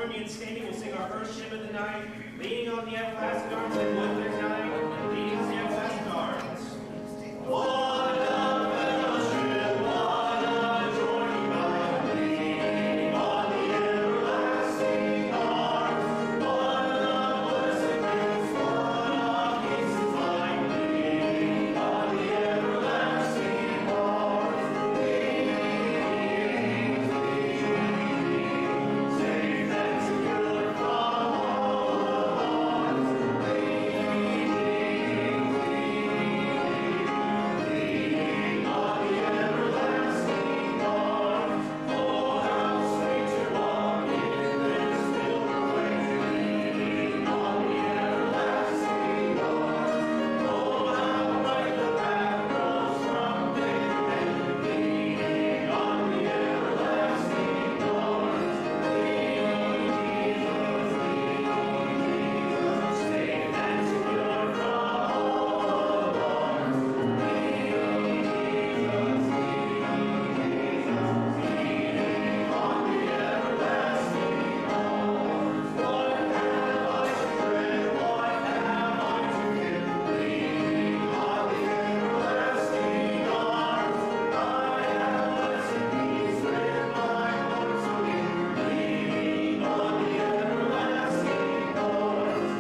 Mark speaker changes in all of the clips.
Speaker 1: join me in standing. We'll sing our first hymn of the night, Leaning on the Everlasting Arms, and one through 9, Leaning on the Everlasting Arms. What a fellowship, what a joining by, leaning on the everlasting arms. What a blessed peace, what a peace of mind, leaning on the everlasting arms. Leaning, safe and secure from all harms. Leaning on the everlasting arms. Oh, how sweet to walk in this pilgrim way. Leaning on the everlasting arms. Oh, how bright the path grows from day to day. Leaning on the everlasting arms. Leaning Jesus, safe and secure from all harms. Leaning Jesus, leaning on the everlasting arms. What have I to dread? What have I to fear? Leaning on the everlasting arms. I have blessed peace with my Lord so near. Leaning on the everlasting arms.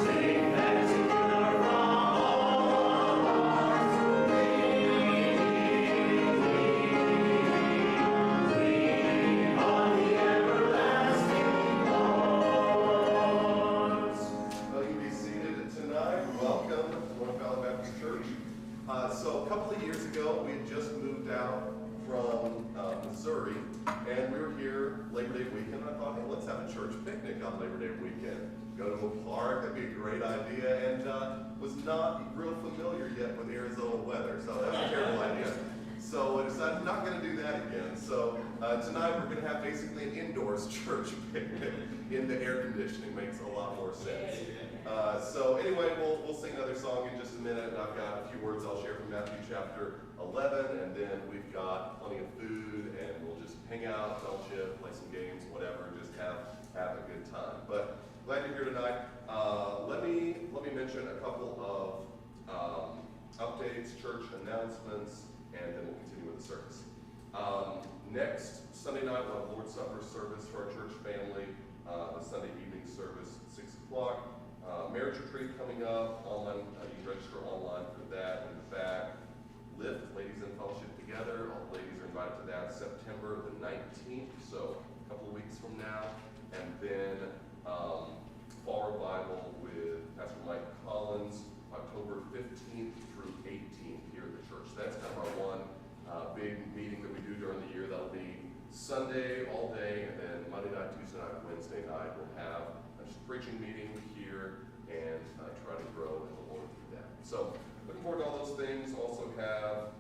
Speaker 1: Safe and secure from all harms. Leaning on the everlasting arms.
Speaker 2: Well, you can be seated tonight. Welcome to North Valley Baptist Church. So a couple of years ago, we had just moved out from Missouri, and we were here Labor Day weekend. And I thought, hey, let's have a church picnic on Labor Day weekend. Go to a park, that'd be a great idea, and was not real familiar yet with Arizona weather, so that was a terrible idea. So I decided not going to do that again. So tonight we're going to have basically an indoors church picnic in the air conditioning. Makes a lot more sense. So anyway, we'll sing another song in just a minute, and I've got a few words I'll share from Matthew chapter 11, and then we've got plenty of food, and we'll just hang out, fellowship, play some games, whatever, just have a good time. But glad you're here tonight. Let me mention a couple of updates, church announcements, and then we'll continue with the service. Next Sunday night, we'll have Lord's Supper service for our church family. The Sunday evening service at 6 o'clock. Marriage retreat coming up. Online, you can register online for that. In the back, Lift, Ladies in Fellowship Together. All the ladies are invited to that September the 19th, so a couple of weeks from now. And then Fall Revival with Pastor Mike Collins, October 15th through 18th here at the church. That's kind of our one big meeting that we do during the year. That'll be Sunday all day, and then Monday night, Tuesday night, Wednesday night, we'll have a preaching meeting here and try to grow in the Lord through that. So looking forward to all those things. Also have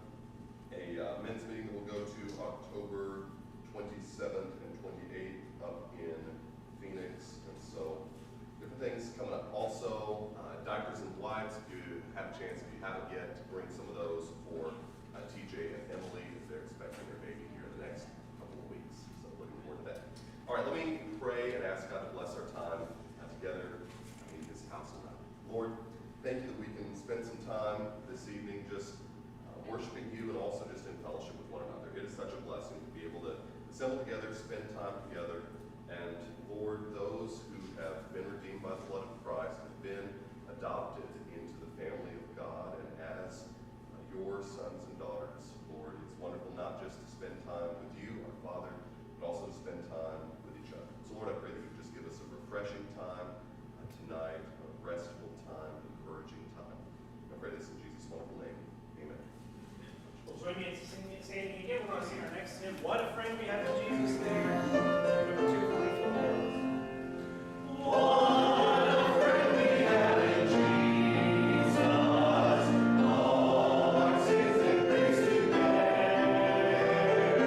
Speaker 2: a men's meeting that we'll go to October 27th and 28th up in Phoenix. And so different things coming up. Also, diapers and wipes, if you have a chance, if you haven't yet, to bring some of those for TJ and Emily as they're expecting their baby here in the next couple of weeks. So looking forward to that. All right, let me pray and ask God to bless our time together in His house tonight. Lord, thank you that we can spend some time this evening just worshiping you and also just in fellowship with one another. It is such a blessing to be able to assemble together, spend time together. And Lord, those who have been redeemed by the blood of Christ have been adopted into the family of God and as your sons and daughters. Lord, it's wonderful not just to spend time with you, our Father, but also to spend time with each other. So Lord, I pray that you just give us a refreshing time tonight, a restful time, encouraging time. I pray this in Jesus' wonderful name. Amen.
Speaker 1: Well, join me in standing again. We're going to sing our next hymn, What a Friend We Have in Jesus there. Number 244. What a friend we have in Jesus, all our sins and griefs to bear.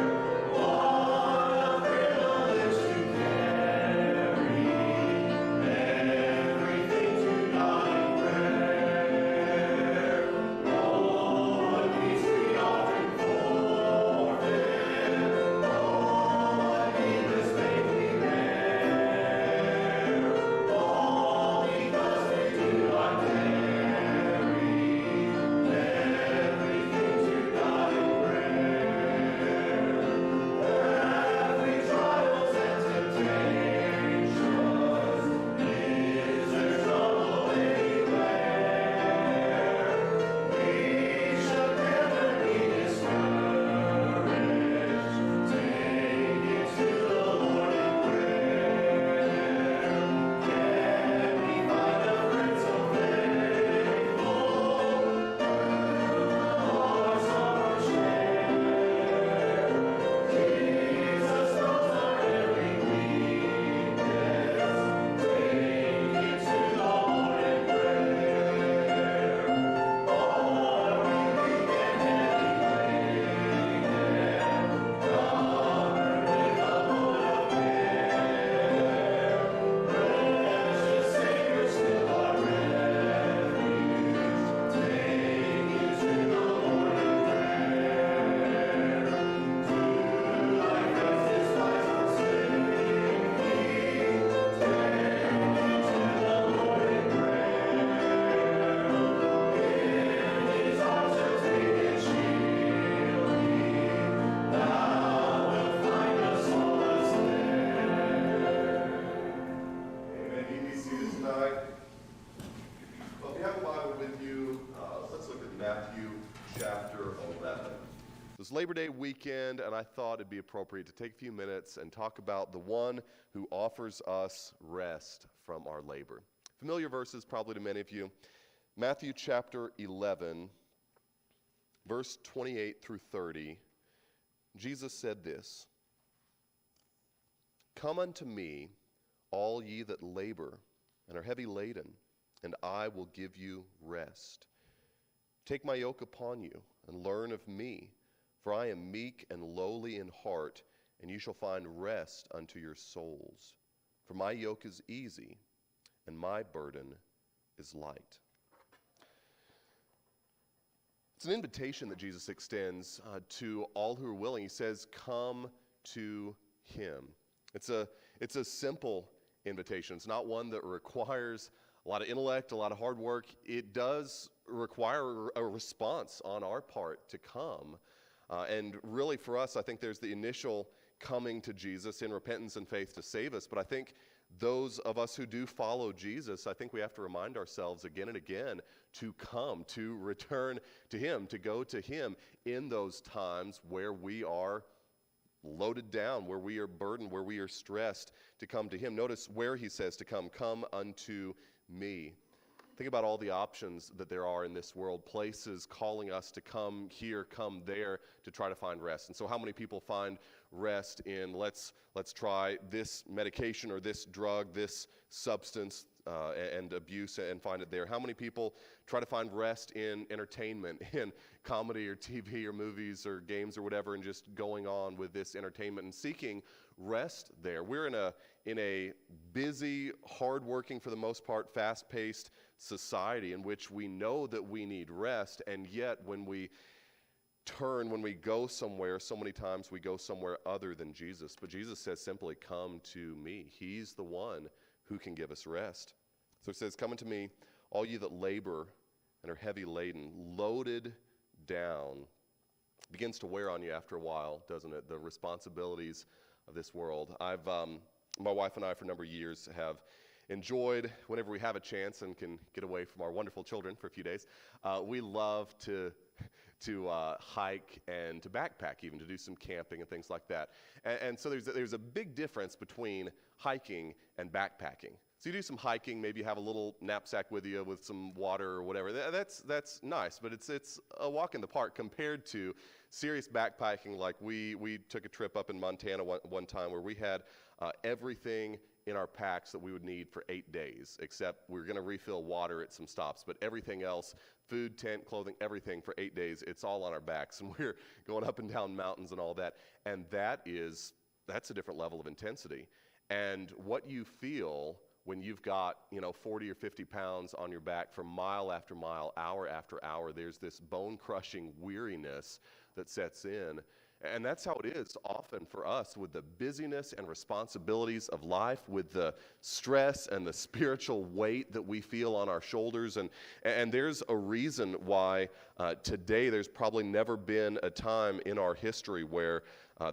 Speaker 1: What a privilege to carry everything to God in prayer. Oh, what peace we often for
Speaker 2: Labor Day weekend, and I thought it'd be appropriate to take a few minutes and talk about the one who offers us rest from our labor. Familiar verses probably to many of you. Matthew chapter 11, verse 28 through 30, Jesus said this, "Come unto me, all ye that labor and are heavy laden, and I will give you rest. Take my yoke upon you, and learn of me, for I am meek and lowly in heart, and you shall find rest unto your souls. For my yoke is easy, and my burden is light." It's an invitation that Jesus extends to all who are willing. He says, come to him. It's a simple invitation. It's not one that requires a lot of intellect, a lot of hard work. It does require a response on our part to come. And really for us, I think there's the initial coming to Jesus in repentance and faith to save us. But I think those of us who do follow Jesus, I think we have to remind ourselves again and again to come, to return to him, to go to him in those times where we are loaded down, where we are burdened, where we are stressed, to come to him. Notice where he says to come unto me. Think about all the options that there are in this world, places calling us to come here, come there, to try to find rest. And so how many people find rest in let's try this medication or this drug, this substance and abuse, and find it there? How many people try to find rest in entertainment, in comedy or TV or movies or games or whatever, and just going on with this entertainment and seeking rest there? We're in a busy, hard-working, for the most part, fast-paced society in which we know that we need rest, and yet when we go somewhere, so many times we go somewhere other than Jesus. But Jesus says simply, come to me. He's the one who can give us rest. So it says, come unto me, all you that labor and are heavy laden, loaded down. It begins to wear on you after a while, doesn't it? The responsibilities of this world. My wife and I, for a number of years, have enjoyed, whenever we have a chance and can get away from our wonderful children for a few days, we love to hike and to backpack, even to do some camping and things like that. And so there's a big difference between hiking and backpacking. So you do some hiking, maybe you have a little knapsack with you with some water or whatever. That's nice, but it's a walk in the park compared to serious backpacking. Like we took a trip up in Montana one time where we had everything in our packs that we would need for 8 days, except we were going to refill water at some stops, but everything else, food, tent, clothing, everything for 8 days, it's all on our backs, and we're going up and down mountains and all that. And that's a different level of intensity. And what you feel when you've got 40 or 50 pounds on your back for mile after mile, hour after hour, there's this bone-crushing weariness that sets in. And that's how it is often for us with the busyness and responsibilities of life, with the stress and the spiritual weight that we feel on our shoulders. And there's a reason why today there's probably never been a time in our history where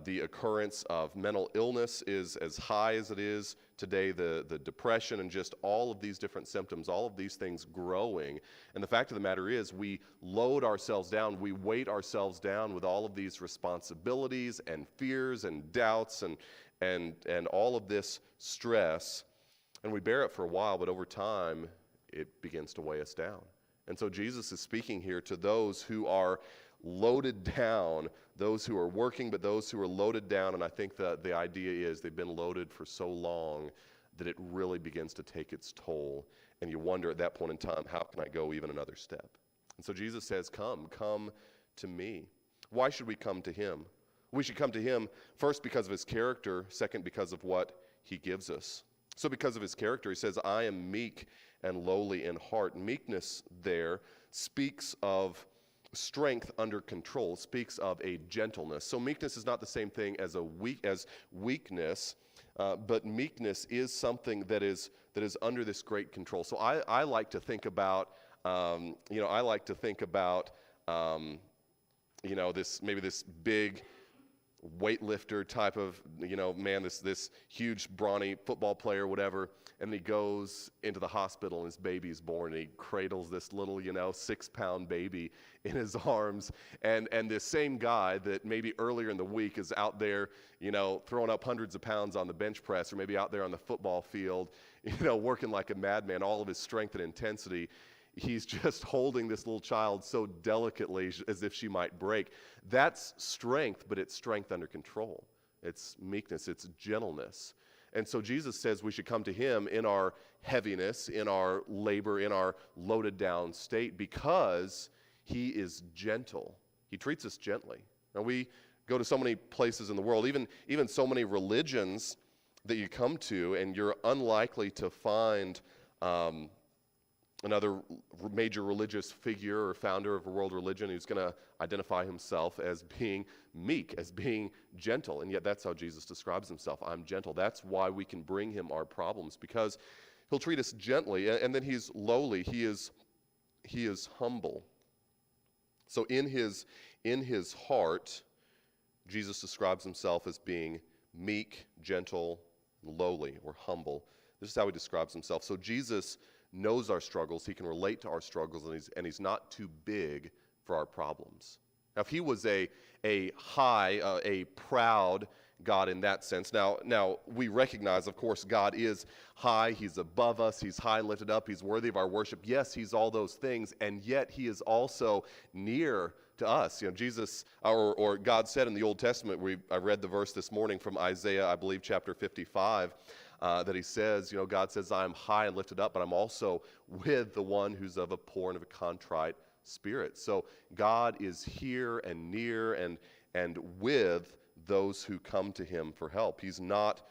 Speaker 2: the occurrence of mental illness is as high as it is today, the depression and just all of these different symptoms, all of these things growing. And the fact of the matter is we load ourselves down, we weight ourselves down with all of these responsibilities and fears and doubts and all of this stress, and we bear it for a while, but over time it begins to weigh us down. And so Jesus is speaking here to those who are loaded down, those who are working, but those who are loaded down. And I think that the idea is they've been loaded for so long that it really begins to take its toll. And you wonder at that point in time, how can I go even another step? And so Jesus says, come to me. Why should we come to him? We should come to him first because of his character, second because of what he gives us. So because of his character, he says, I am meek and lowly in heart. Meekness there speaks of strength under control, speaks of a gentleness. So meekness is not the same thing as weakness, but meekness is something that is under this great control. So I like to think about, this big weightlifter type of, man, this huge brawny football player, whatever, and he goes into the hospital and his baby's born and he cradles this little, 6-pound baby in his arms, and this same guy that maybe earlier in the week is out there, throwing up hundreds of pounds on the bench press, or maybe out there on the football field, working like a madman, all of his strength and intensity. He's just holding this little child so delicately as if she might break. That's strength, but it's strength under control. It's meekness, it's gentleness. And so Jesus says we should come to him in our heaviness, in our labor, in our loaded down state, because he is gentle. He treats us gently. Now, we go to so many places in the world, even so many religions that you come to, and you're unlikely to find another major religious figure or founder of a world religion who's going to identify himself as being meek, as being gentle. And yet that's how Jesus describes himself. I'm gentle. That's why we can bring him our problems, because he'll treat us gently. And then he's lowly. He is humble. So in his heart, Jesus describes himself as being meek, gentle, lowly, or humble. This is how he describes himself. So Jesus knows our struggles. He can relate to our struggles, and he's not too big for our problems. Now, if he was a proud God in that sense, now we recognize, of course, God is high. He's above us. He's high and lifted up. He's worthy of our worship. Yes, he's all those things, and yet he is also near to us. Jesus, or God said in the Old Testament, I read the verse this morning from Isaiah, I believe, chapter 55, that he says, God says, I am high and lifted up, but I'm also with the one who's of a poor and of a contrite spirit. So God is here and near and with those who come to him for help. He's not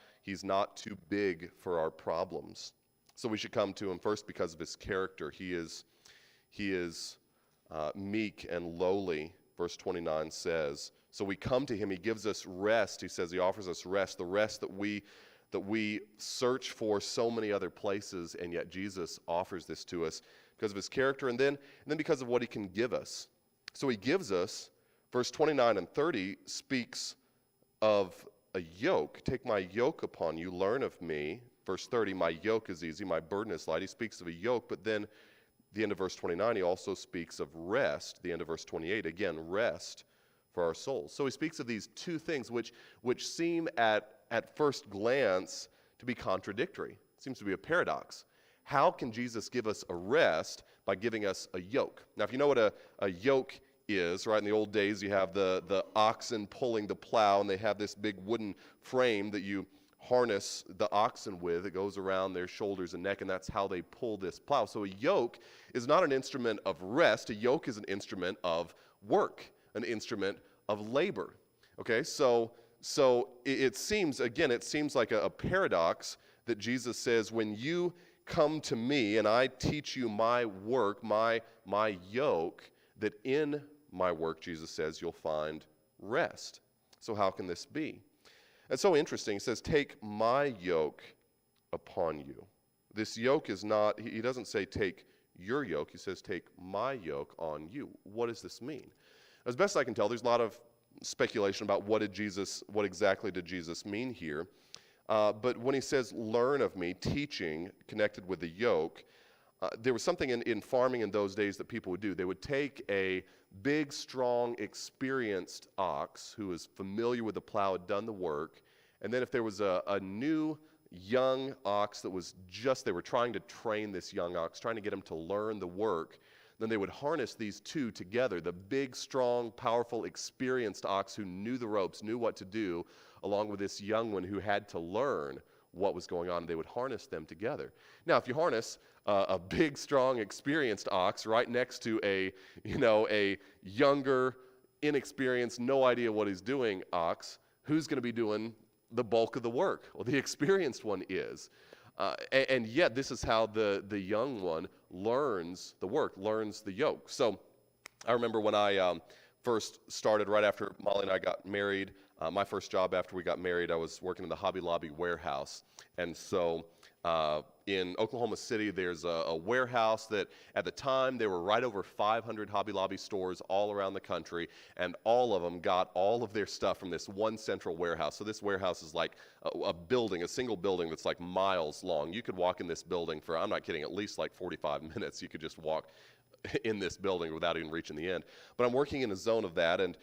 Speaker 2: too big for our problems. So we should come to him first because of his character. He is meek and lowly, verse 29 says. So we come to him. He gives us rest. He says he offers us rest, the rest that we search for so many other places, and yet Jesus offers this to us because of his character and then because of what he can give us. So he gives us, verse 29 and 30 speaks of a yoke. Take my yoke upon you, learn of me. Verse 30, my yoke is easy, my burden is light. He speaks of a yoke, but then the end of verse 29, he also speaks of rest. The end of verse 28, again, rest for our souls. So he speaks of these two things which seem at first glance to be contradictory. It seems to be a paradox. How can Jesus give us a rest by giving us a yoke? Now, if you know what a yoke is, right, in the old days you have the oxen pulling the plow, and they have this big wooden frame that you harness the oxen with. It goes around their shoulders and neck, and that's how they pull this plow. So a yoke is not an instrument of rest. A yoke is an instrument of work, an instrument of labor. Okay, so it seems like a paradox that Jesus says, when you come to me and I teach you my work, my yoke, that in my work, Jesus says, you'll find rest. So how can this be? It's so interesting. He says, take my yoke upon you. This yoke is not, he doesn't say take your yoke. He says, take my yoke on you. What does this mean? As best I can tell, there's a lot of speculation about what exactly did Jesus mean here. But when he says, learn of me, teaching connected with the yoke, there was something in farming in those days that people would do. They would take a big, strong, experienced ox who was familiar with the plow, had done the work, and then if there was a new young ox that was they were trying to train this young ox, trying to get him to learn the work, then they would harness these two together, the big, strong, powerful, experienced ox who knew the ropes, knew what to do, along with this young one who had to learn what was going on. They would harness them together. Now, if you harness a big, strong, experienced ox right next to a younger, inexperienced, no idea what he's doing ox, who's going to be doing the bulk of the work? Well, the experienced one is. And yet, this is how the young one learns the work, learns the yoke. So I remember when I first started, right after Molly and I got married, my first job after we got married, I was working in the Hobby Lobby warehouse. And so In Oklahoma City, there's a warehouse that at the time there were right over 500 Hobby Lobby stores all around the country, and all of them got all of their stuff from this one central warehouse. So this warehouse is like a building, a single building that's like miles long. You could walk in this building for, I'm not kidding, at least like 45 minutes. You could just walk in this building without even reaching the end. But I'm working in a zone of that, and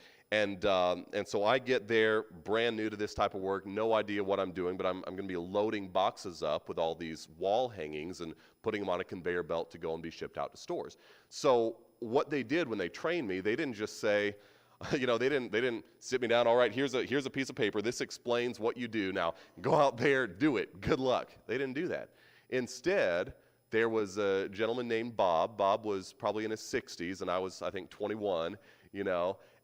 Speaker 2: so I get there brand new to this type of work, no idea what I'm doing, but I'm going to be loading boxes up with all these wall hangings and putting them on a conveyor belt to go and be shipped out to stores. So what they did when they trained me, they didn't just say, they didn't sit me down, all right, here's a piece of paper, this explains what you do, now go out there, do it, good luck. They didn't do that. Instead, there was a gentleman named Bob. Bob was probably in his 60s, and I was, I think, 21,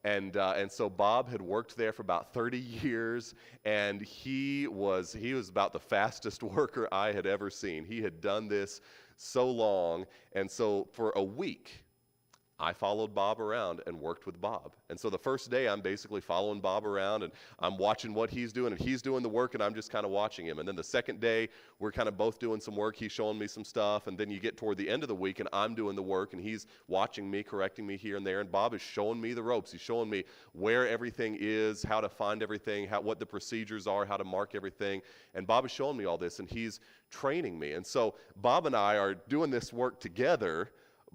Speaker 2: and so Bob had worked there for about 30 years, and he was about the fastest worker I had ever seen. He had done this so long, and so for a week, I followed Bob around and worked with Bob. And so the first day, I'm basically following Bob around, and I'm watching what he's doing, and he's doing the work, and I'm just kind of watching him. And then the second day, we're kind of both doing some work. He's showing me some stuff, and then you get toward the end of the week, and I'm doing the work, and he's watching me, correcting me here and there, and Bob is showing me the ropes. He's showing me where everything is, how to find everything, what the procedures are, how to mark everything. And Bob is showing me all this, and he's training me. And so Bob and I are doing this work together,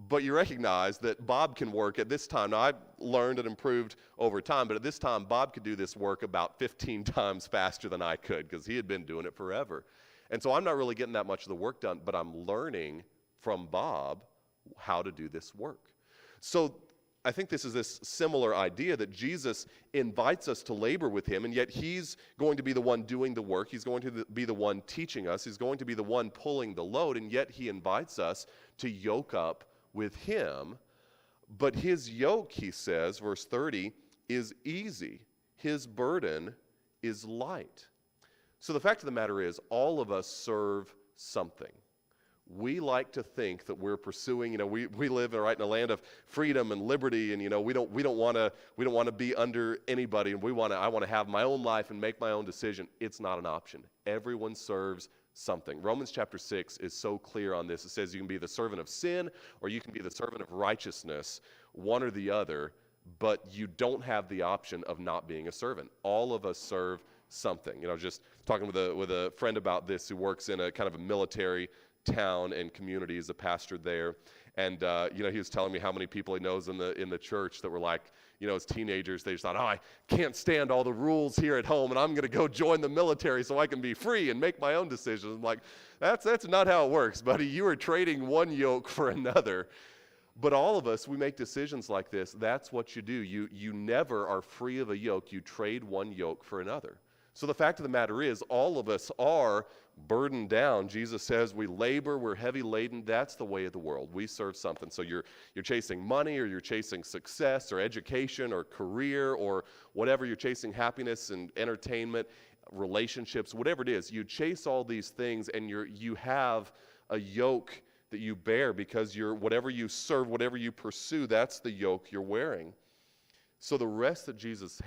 Speaker 2: but you recognize that Bob can work at this time. Now, I've learned and improved over time, but at this time, Bob could do this work about 15 times faster than I could because he had been doing it forever. And so I'm not really getting that much of the work done, but I'm learning from Bob how to do this work. So I think this is this similar idea that Jesus invites us to labor with him, and yet he's going to be the one doing the work. He's going to be the one teaching us. He's going to be the one pulling the load, and yet he invites us to yoke up with him. But his yoke, he says, verse 30, is easy. His burden is light. So the fact of the matter is, all of us serve something. We like to think that we're pursuing, we live right in a land of freedom and liberty, and we don't want to be under anybody, and I want to have my own life and make my own decision. It's not an option. Everyone serves something. Romans chapter 6 is so clear on this. It says you can be the servant of sin or you can be the servant of righteousness, one or the other, but you don't have the option of not being a servant. All of us serve something. Just talking with a friend about this who works in a kind of a military town and community as a pastor there, and he was telling me how many people he knows in the church that were like, as teenagers, they just thought, I can't stand all the rules here at home, and I'm going to go join the military so I can be free and make my own decisions. I'm like, that's not how it works, buddy. You are trading one yoke for another. But all of us, we make decisions like this. That's what you do. You never are free of a yoke. You trade one yoke for another. So the fact of the matter is, all of us are burdened down. Jesus says we labor, we're heavy laden. That's the way of the world. We serve something. So you're chasing money, or you're chasing success or education or career or whatever. You're chasing happiness and entertainment, relationships, whatever it is. You chase all these things, and you have a yoke that you bear because whatever you serve, whatever you pursue, that's the yoke you're wearing. So the rest that Jesus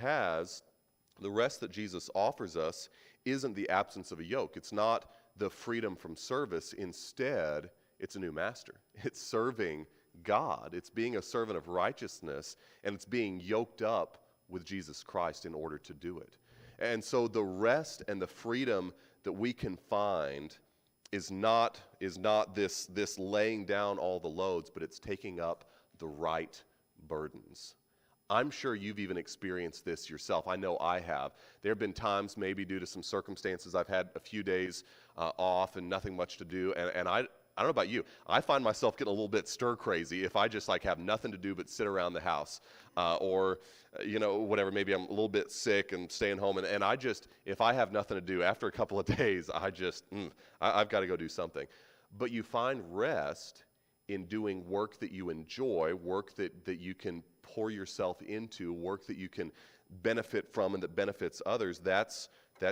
Speaker 2: offers us isn't the absence of a yoke. It's not the freedom from service. Instead, it's a new master. It's serving God. It's being a servant of righteousness, and it's being yoked up with Jesus Christ in order to do it. And so the rest and the freedom that we can find is not this laying down all the loads, but it's taking up the right burdens. I'm sure you've even experienced this yourself. I know I have. There have been times, maybe due to some circumstances, I've had a few days off and nothing much to do, and I don't know about you. I find myself getting a little bit stir crazy if I just have nothing to do but sit around the house, or whatever. Maybe I'm a little bit sick and staying home, and I just, if I have nothing to do after a couple of days, I've got to go do something. But you find rest in doing work that you enjoy, work that you can pour yourself into, work that you can benefit from and that benefits others. That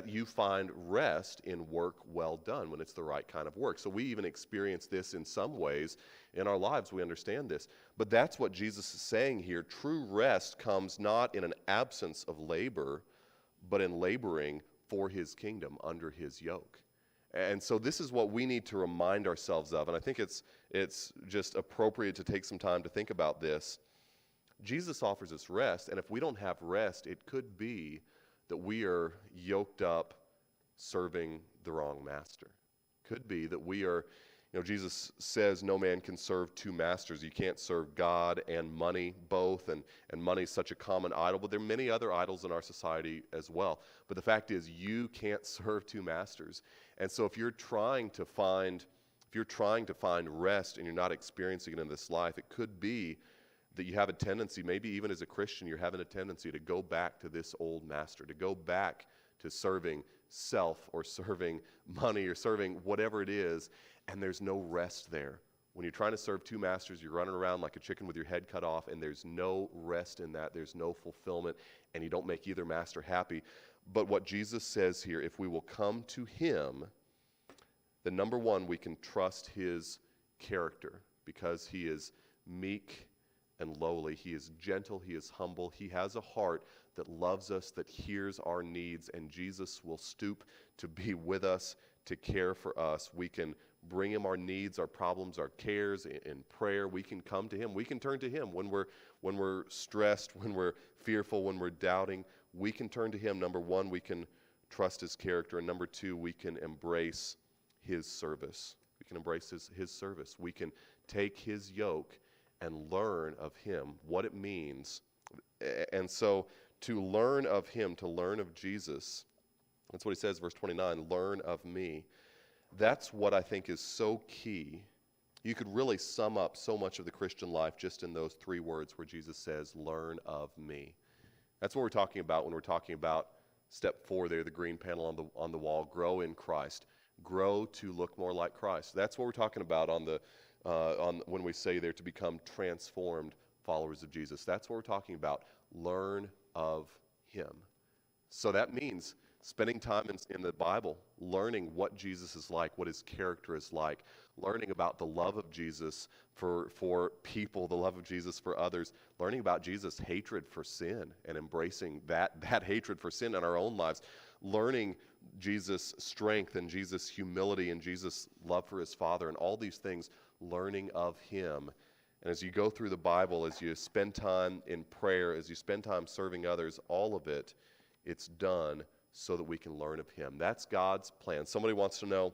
Speaker 2: you find rest in work well done when it's the right kind of work. So we even experience this in some ways in our lives. We understand this. But that's what Jesus is saying here. True rest comes not in an absence of labor, but in laboring for his kingdom under his yoke. And so this is what we need to remind ourselves of. And I think it's just appropriate to take some time to think about this. Jesus offers us rest, and if we don't have rest, it could be that we are yoked up serving the wrong master. Could be that we are, Jesus says no man can serve two masters. You can't serve God and money both, and money is such a common idol, but there are many other idols in our society as well. But the fact is, you can't serve two masters. And so if you're trying to find rest and you're not experiencing it in this life, it could be that you have a tendency, maybe even as a Christian, you're having a tendency to go back to this old master, to go back to serving self or serving money or serving whatever it is, and there's no rest there. When you're trying to serve two masters, you're running around like a chicken with your head cut off, and there's no rest in that. There's no fulfillment, and you don't make either master happy. But what Jesus says here, if we will come to him, then number one, we can trust his character because he is meek and lowly. He is gentle. He is humble. He has a heart that loves us, that hears our needs, and Jesus will stoop to be with us, to care for us. We can bring him our needs, our problems, our cares in prayer. We can come to him. We can turn to him when we're stressed, when we're fearful, when we're doubting. We can turn to him. Number one, we can trust his character, and number two, we can embrace his service. We can embrace his service. We can take his yoke and learn of him, what it means. And so to learn of him, to learn of Jesus, that's what he says, verse 29, learn of me. That's what I think is so key. You could really sum up so much of the Christian life just in those three words where Jesus says, learn of me. That's what we're talking about when we're talking about step 4 there, the green panel on the wall, grow in Christ. Grow to look more like Christ. That's what we're talking about when we say there to become transformed followers of Jesus. That's what we're talking about. Learn of him. So that means spending time in the Bible, learning what Jesus is like, what his character is like, learning about the love of Jesus for people, the love of Jesus for others, learning about Jesus' hatred for sin and embracing that hatred for sin in our own lives, learning Jesus' strength and Jesus' humility and Jesus' love for his Father and all these things, learning of him. And as you go through the Bible, as you spend time in prayer, as you spend time serving others, all of it, it's done so that we can learn of him. That's God's plan. Somebody wants to know,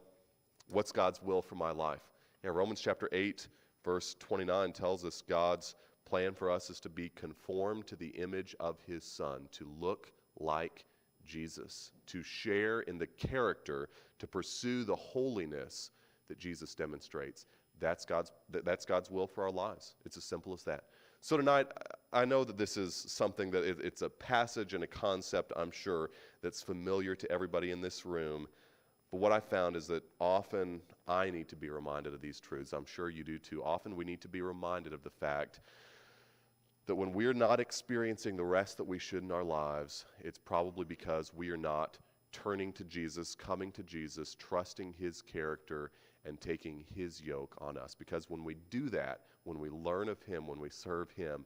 Speaker 2: what's God's will for my life? Yeah, Romans chapter 8, verse 29 tells us God's plan for us is to be conformed to the image of his Son, to look like Jesus, to share in the character, to pursue the holiness that Jesus demonstrates. That's God's will for our lives. It's as simple as that. So tonight, I know that this is something that it's a passage and a concept, I'm sure, that's familiar to everybody in this room. But what I found is that often I need to be reminded of these truths. I'm sure you do too. Often we need to be reminded of the fact that when we're not experiencing the rest that we should in our lives, it's probably because we are not turning to Jesus, coming to Jesus, trusting his character, and taking his yoke on us. Because when we do that, when we learn of him, when we serve him,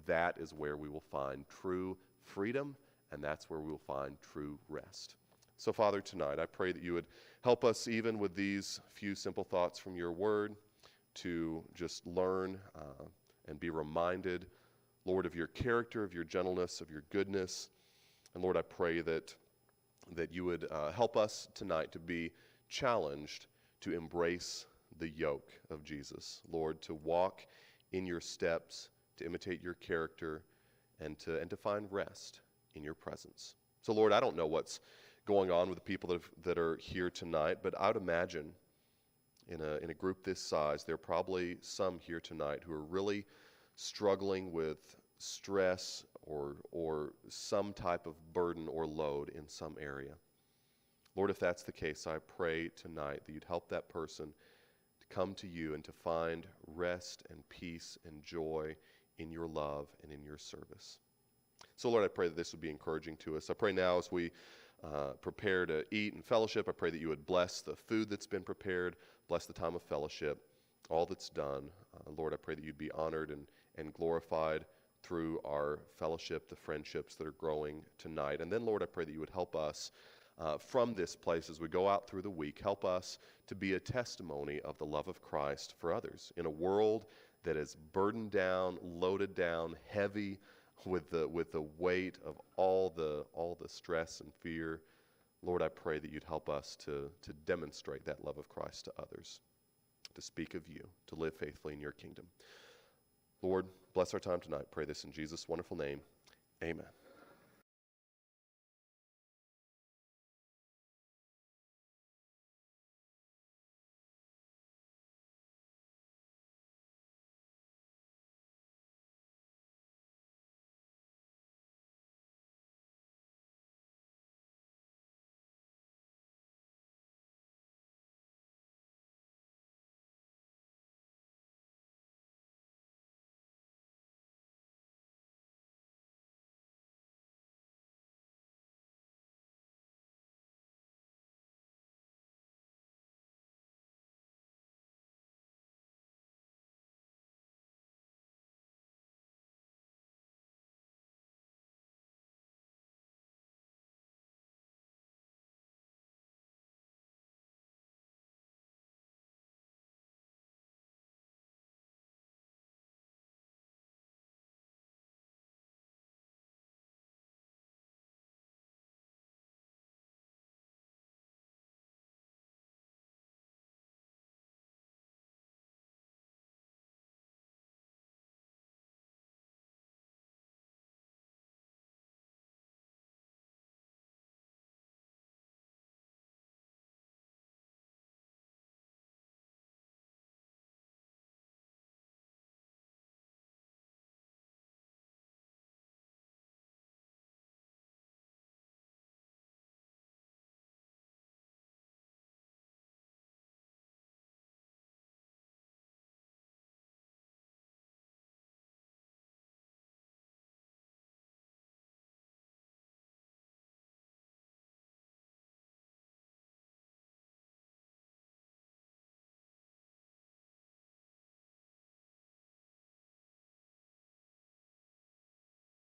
Speaker 2: that is where we will find true freedom, and that's where we will find true rest. So, Father, tonight, I pray that you would help us, even with these few simple thoughts from your word, to just learn and be reminded, Lord, of your character, of your gentleness, of your goodness. And Lord, I pray that you would help us tonight to be challenged to embrace the yoke of Jesus. Lord, to walk in your steps, to imitate your character, and to find rest in your presence. So Lord, I don't know what's going on with the people that are here tonight, but I would imagine in a group this size, there are probably some here tonight who are really struggling with stress or some type of burden or load in some area. Lord, if that's the case, I pray tonight that you'd help that person to come to you and to find rest and peace and joy in your love and in your service. So Lord, I pray that this would be encouraging to us. I pray now as we prepare to eat and fellowship, I pray that you would bless the food that's been prepared, bless the time of fellowship, all that's done. Lord, I pray that you'd be honored and glorified through our fellowship, the friendships that are growing tonight. And then, Lord, I pray that you would help us from this place as we go out through the week. Help us to be a testimony of the love of Christ for others in a world that is burdened down, loaded down, heavy with the weight of all the stress and fear. Lord, I pray that you'd help us to demonstrate that love of Christ to others, to speak of you, to live faithfully in your kingdom. Lord, bless our time tonight. Pray this in Jesus' wonderful name. Amen.